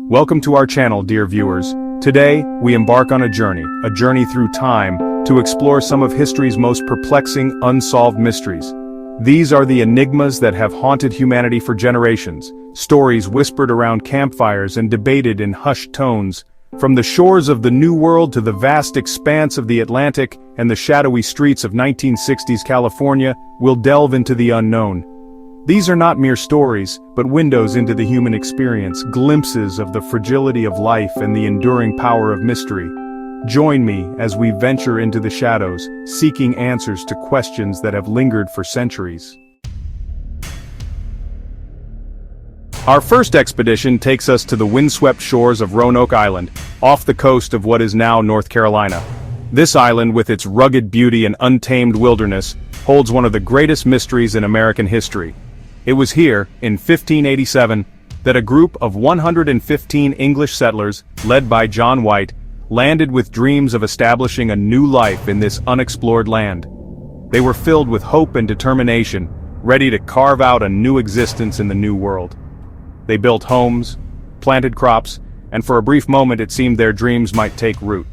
Welcome to our channel, dear viewers. Today, we embark on a journey through time, to explore some of history's most perplexing, unsolved mysteries. These are the enigmas that have haunted humanity for generations, stories whispered around campfires and debated in hushed tones. From the shores of the New World to the vast expanse of the Atlantic and the shadowy streets of 1960s California, we'll delve into the unknown. These are not mere stories, but windows into the human experience, glimpses of the fragility of life and the enduring power of mystery. Join me as we venture into the shadows, seeking answers to questions that have lingered for centuries. Our first expedition takes us to the windswept shores of Roanoke Island, off the coast of what is now North Carolina. This island, with its rugged beauty and untamed wilderness, holds one of the greatest mysteries in American history. It was here, in 1587, that a group of 115 English settlers, led by John White, landed with dreams of establishing a new life in this unexplored land. They were filled with hope and determination, ready to carve out a new existence in the New World. They built homes, planted crops, and for a brief moment it seemed their dreams might take root.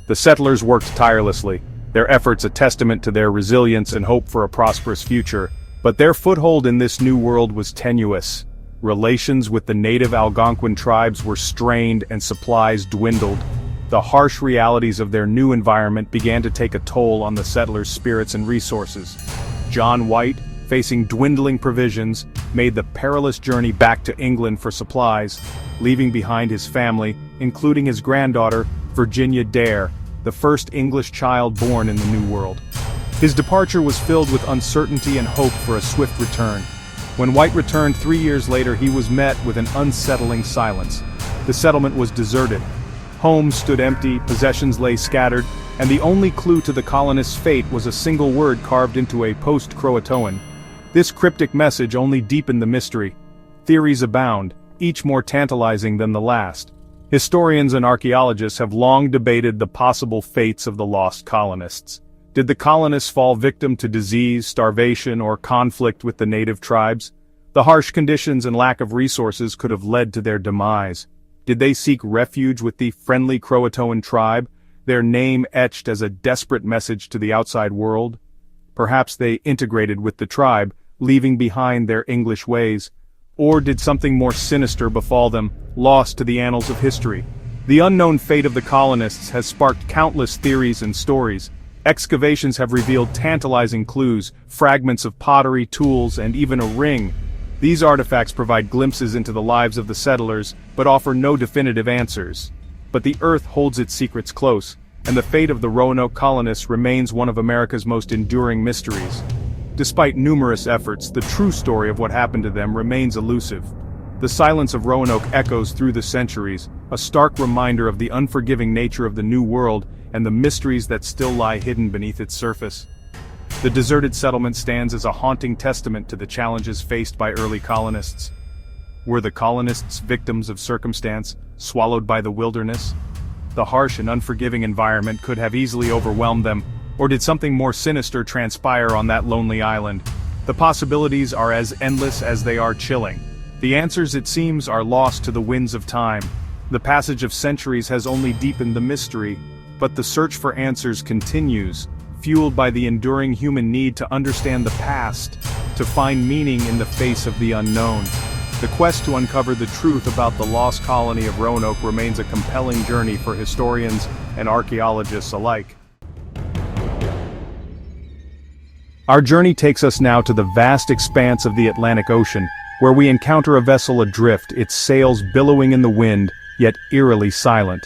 The settlers worked tirelessly, their efforts a testament to their resilience and hope for a prosperous future. But their foothold in this new world was tenuous. Relations with the native Algonquin tribes were strained and supplies dwindled. The harsh realities of their new environment began to take a toll on the settlers' spirits and resources. John White, facing dwindling provisions, made the perilous journey back to England for supplies, leaving behind his family, including his granddaughter, Virginia Dare, the first English child born in the New World. His departure was filled with uncertainty and hope for a swift return. When White returned 3 years later, he was met with an unsettling silence. The settlement was deserted. Homes stood empty, possessions lay scattered, and the only clue to the colonists' fate was a single word carved into a post-Croatoan. This cryptic message only deepened the mystery. Theories abound, each more tantalizing than the last. Historians and archaeologists have long debated the possible fates of the lost colonists. Did the colonists fall victim to disease, starvation, or conflict with the native tribes? The harsh conditions and lack of resources could have led to their demise. Did they seek refuge with the friendly Croatoan tribe, their name etched as a desperate message to the outside world? Perhaps they integrated with the tribe, leaving behind their English ways. Or did something more sinister befall them, lost to the annals of history? The unknown fate of the colonists has sparked countless theories and stories. Excavations have revealed tantalizing clues, fragments of pottery, tools, and even a ring. These artifacts provide glimpses into the lives of the settlers, but offer no definitive answers. But the earth holds its secrets close, and the fate of the Roanoke colonists remains one of America's most enduring mysteries. Despite numerous efforts, the true story of what happened to them remains elusive. The silence of Roanoke echoes through the centuries, a stark reminder of the unforgiving nature of the New World and the mysteries that still lie hidden beneath its surface. The deserted settlement stands as a haunting testament to the challenges faced by early colonists. Were the colonists victims of circumstance, swallowed by the wilderness? The harsh and unforgiving environment could have easily overwhelmed them, or did something more sinister transpire on that lonely island? The possibilities are as endless as they are chilling. The answers, it seems, are lost to the winds of time. The passage of centuries has only deepened the mystery, but the search for answers continues, fueled by the enduring human need to understand the past, to find meaning in the face of the unknown. The quest to uncover the truth about the lost colony of Roanoke remains a compelling journey for historians and archaeologists alike. Our journey takes us now to the vast expanse of the Atlantic Ocean, where we encounter a vessel adrift, its sails billowing in the wind, yet eerily silent.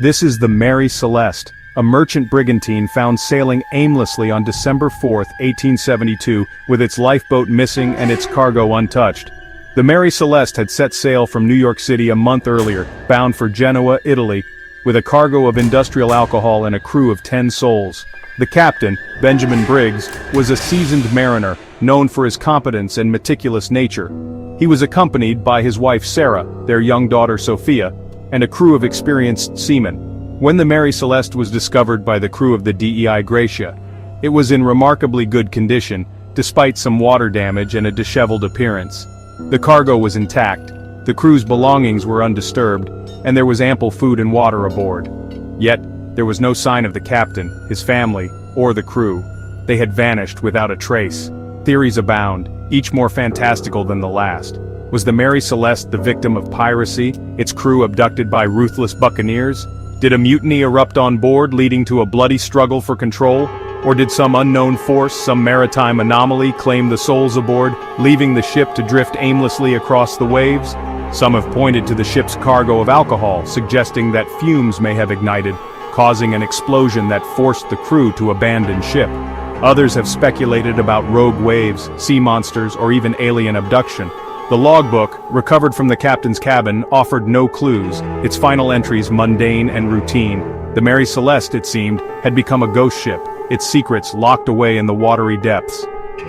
This is the Mary Celeste, a merchant brigantine found sailing aimlessly on December 4, 1872, with its lifeboat missing and its cargo untouched. The Mary Celeste had set sail from New York City a month earlier, bound for Genoa, Italy, with a cargo of industrial alcohol and a crew of 10 souls. The captain, Benjamin Briggs, was a seasoned mariner, known for his competence and meticulous nature. He was accompanied by his wife Sarah, their young daughter Sophia, and a crew of experienced seamen. When the Mary Celeste was discovered by the crew of the DEI Gracia, it was in remarkably good condition, despite some water damage and a disheveled appearance. The cargo was intact, The crew's belongings were undisturbed, and there was ample food and water aboard. Yet, there was no sign of the captain, his family, or the crew. They had vanished without a trace. Theories abound, each more fantastical than the last. Was the Mary Celeste the victim of piracy, its crew abducted by ruthless buccaneers? Did a mutiny erupt on board, leading to a bloody struggle for control? Or did some unknown force, some maritime anomaly, claim the souls aboard, leaving the ship to drift aimlessly across the waves? Some have pointed to the ship's cargo of alcohol, suggesting that fumes may have ignited, causing an explosion that forced the crew to abandon ship. Others have speculated about rogue waves, sea monsters, or even alien abduction. The logbook, recovered from the captain's cabin, offered no clues, its final entries mundane and routine. The Mary Celeste, it seemed, had become a ghost ship, its secrets locked away in the watery depths.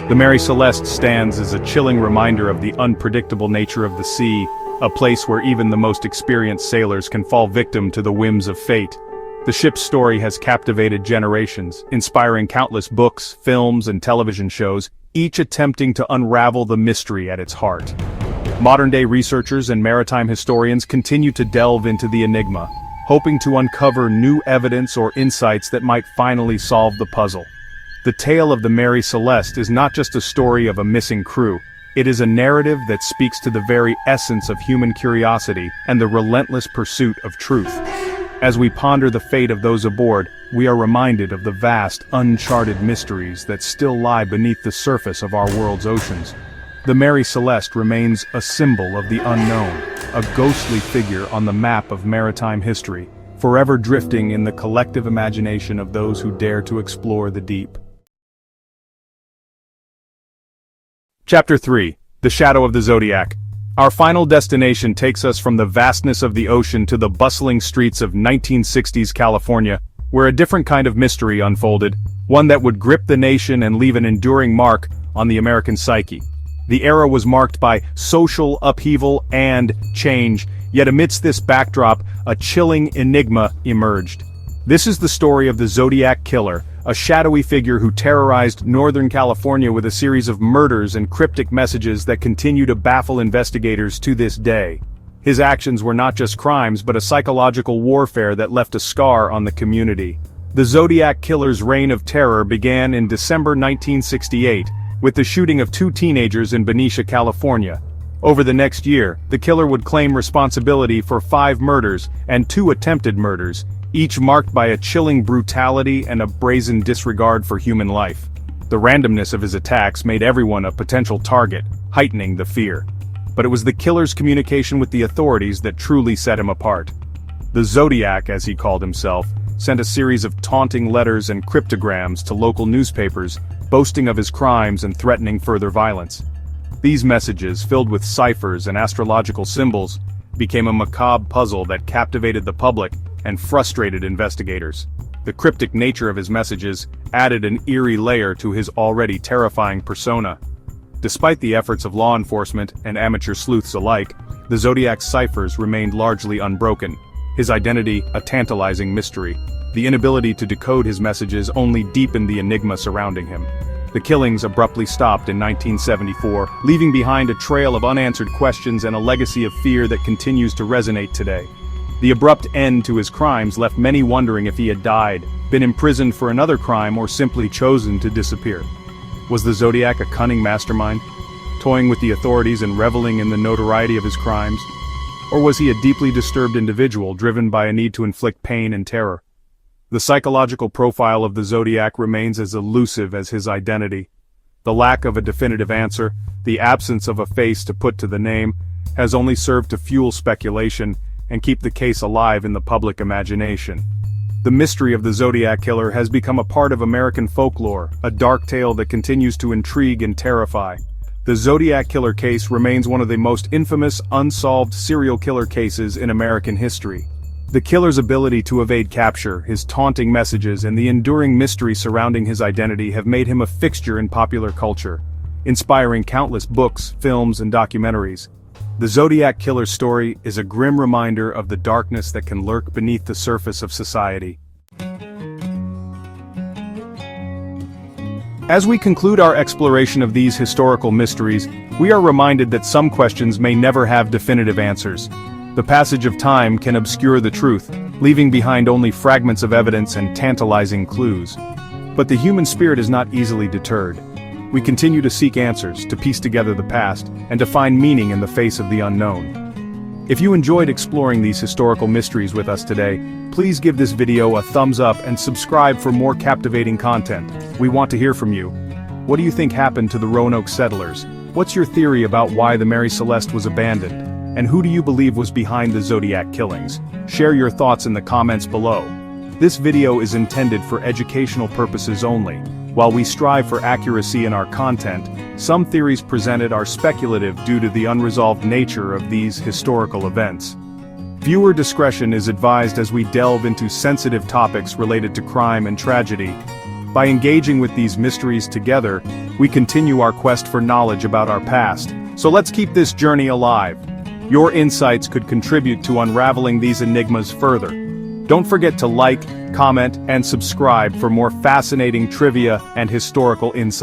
The Mary Celeste stands as a chilling reminder of the unpredictable nature of the sea, a place where even the most experienced sailors can fall victim to the whims of fate. The ship's story has captivated generations, inspiring countless books, films, and television shows, each attempting to unravel the mystery at its heart. Modern-day researchers and maritime historians continue to delve into the enigma, hoping to uncover new evidence or insights that might finally solve the puzzle. The tale of the Mary Celeste is not just a story of a missing crew, it is a narrative that speaks to the very essence of human curiosity and the relentless pursuit of truth. As we ponder the fate of those aboard, we are reminded of the vast, uncharted mysteries that still lie beneath the surface of our world's oceans. The Mary Celeste remains a symbol of the unknown, a ghostly figure on the map of maritime history, forever drifting in the collective imagination of those who dare to explore the deep. Chapter 3. The Shadow of the Zodiac. Our final destination takes us from the vastness of the ocean to the bustling streets of 1960s California, where a different kind of mystery unfolded, one that would grip the nation and leave an enduring mark on the American psyche. The era was marked by social upheaval and change, yet amidst this backdrop, a chilling enigma emerged. This is the story of the Zodiac Killer, a shadowy figure who terrorized Northern California with a series of murders and cryptic messages that continue to baffle investigators to this day. His actions were not just crimes but a psychological warfare that left a scar on the community. The Zodiac Killer's reign of terror began in December 1968, with the shooting of 2 teenagers in Benicia, California. Over the next year, the killer would claim responsibility for 5 murders and 2 attempted murders, each marked by a chilling brutality and a brazen disregard for human life. The randomness of his attacks made everyone a potential target, heightening the fear. But it was the killer's communication with the authorities that truly set him apart. The Zodiac, as he called himself, sent a series of taunting letters and cryptograms to local newspapers, boasting of his crimes and threatening further violence. These messages, filled with ciphers and astrological symbols, became a macabre puzzle that captivated the public and frustrated investigators. The cryptic nature of his messages added an eerie layer to his already terrifying persona. Despite the efforts of law enforcement and amateur sleuths alike, the Zodiac's ciphers remained largely unbroken, his identity a tantalizing mystery. The inability to decode his messages only deepened the enigma surrounding him. The killings abruptly stopped in 1974, leaving behind a trail of unanswered questions and a legacy of fear that continues to resonate today. The abrupt end to his crimes left many wondering if he had died, been imprisoned for another crime, or simply chosen to disappear. Was the Zodiac a cunning mastermind, toying with the authorities and reveling in the notoriety of his crimes? Or was he a deeply disturbed individual driven by a need to inflict pain and terror? The psychological profile of the Zodiac remains as elusive as his identity. The lack of a definitive answer, the absence of a face to put to the name, has only served to fuel speculation and keep the case alive in the public imagination. The mystery of the Zodiac Killer has become a part of American folklore, a dark tale that continues to intrigue and terrify. The Zodiac Killer case remains one of the most infamous unsolved serial killer cases in American history. The killer's ability to evade capture, his taunting messages, and the enduring mystery surrounding his identity have made him a fixture in popular culture, inspiring countless books, films, and documentaries. The Zodiac Killer's story is a grim reminder of the darkness that can lurk beneath the surface of society. As we conclude our exploration of these historical mysteries, we are reminded that some questions may never have definitive answers. The passage of time can obscure the truth, leaving behind only fragments of evidence and tantalizing clues. But the human spirit is not easily deterred. We continue to seek answers, to piece together the past, and to find meaning in the face of the unknown. If you enjoyed exploring these historical mysteries with us today, please give this video a thumbs up and subscribe for more captivating content. We want to hear from you. What do you think happened to the Roanoke settlers? What's your theory about why the Mary Celeste was abandoned? And who do you believe was behind the Zodiac killings? Share your thoughts in the comments below. This video is intended for educational purposes only. While we strive for accuracy in our content, some theories presented are speculative due to the unresolved nature of these historical events. Viewer discretion is advised as we delve into sensitive topics related to crime and tragedy. By engaging with these mysteries together, we continue our quest for knowledge about our past. So let's keep this journey alive. Your insights could contribute to unraveling these enigmas further. Don't forget to like, comment, and subscribe for more fascinating trivia and historical insights.